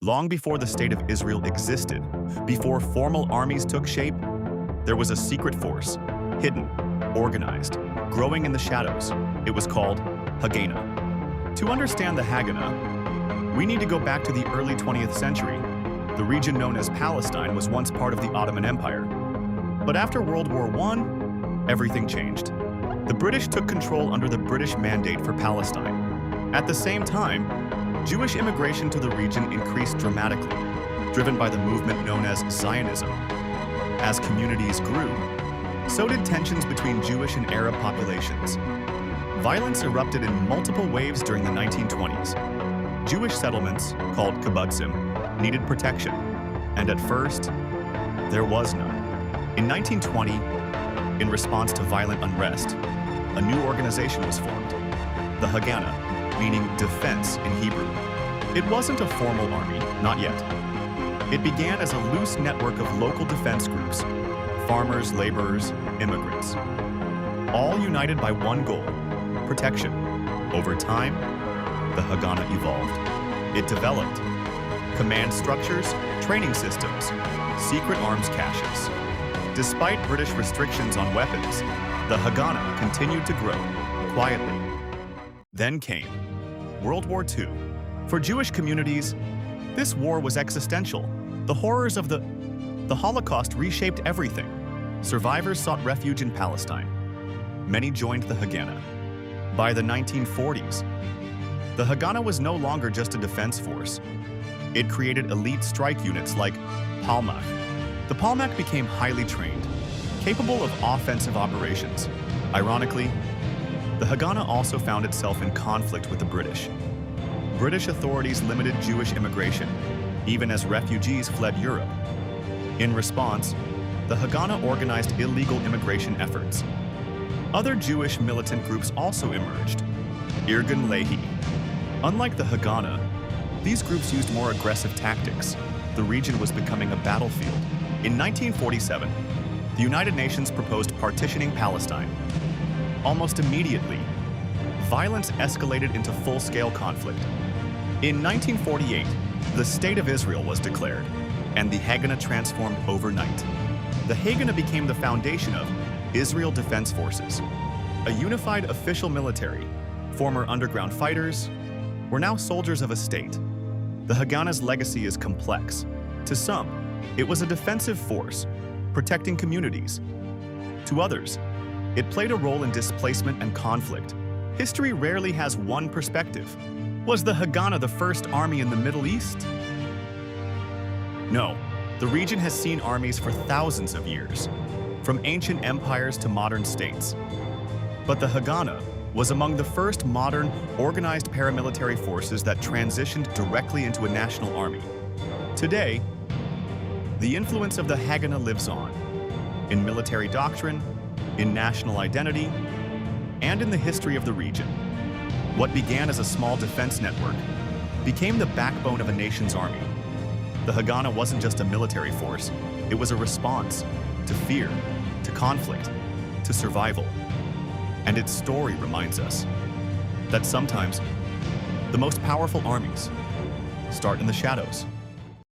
Long before the State of Israel existed, before formal armies took shape, there was a secret force, hidden, organized, growing in the shadows. It was called Hagenah. To understand the Hagenah, we need to go back to the early 20th century. The region known as Palestine was once part of the Ottoman Empire. But after World War I, everything changed. The British took control under the British Mandate for Palestine. At the same time, Jewish immigration to the region increased dramatically, driven by the movement known as Zionism. As communities grew, so did tensions between Jewish and Arab populations. Violence erupted in multiple waves during the 1920s. Jewish settlements, called kibbutzim, needed protection, and at first, there was none. In 1920, in response to violent unrest, a new organization was formed, the Haganah, meaning defense in Hebrew. It wasn't a formal army, not yet. It began as a loose network of local defense groups, farmers, laborers, immigrants, all united by one goal, protection. Over time, the Haganah evolved. It developed command structures, training systems, secret arms caches. Despite British restrictions on weapons, the Haganah continued to grow, quietly. Then came World War II. For Jewish communities, this war was existential. The horrors of the Holocaust reshaped everything. Survivors sought refuge in Palestine. Many joined the Haganah. By the 1940s, the Haganah was no longer just a defense force. It created elite strike units like Palmach. The Palmach became highly trained, capable of offensive operations. Ironically, the Haganah also found itself in conflict with the British. British authorities limited Jewish immigration, even as refugees fled Europe. In response, the Haganah organized illegal immigration efforts. Other Jewish militant groups also emerged. Irgun Lehi. Unlike the Haganah, these groups used more aggressive tactics. The region was becoming a battlefield. In 1947, the United Nations proposed partitioning Palestine. Almost immediately, violence escalated into full-scale conflict. In 1948, the State of Israel was declared, and the Haganah transformed overnight. The Haganah became the foundation of Israel Defense Forces, a unified official military. Former underground fighters were now soldiers of a state. The Haganah's legacy is complex. To some, it was a defensive force, protecting communities. To others, it played a role in displacement and conflict. History rarely has one perspective. Was the Haganah the first army in the Middle East? No, the region has seen armies for thousands of years, from ancient empires to modern states. But the Haganah was among the first modern, organized paramilitary forces that transitioned directly into a national army. Today, the influence of the Haganah lives on, in military doctrine, in national identity, and in the history of the region. What began as a small defense network became the backbone of a nation's army. The Haganah wasn't just a military force, it was a response to fear, to conflict, to survival. And its story reminds us that sometimes the most powerful armies start in the shadows.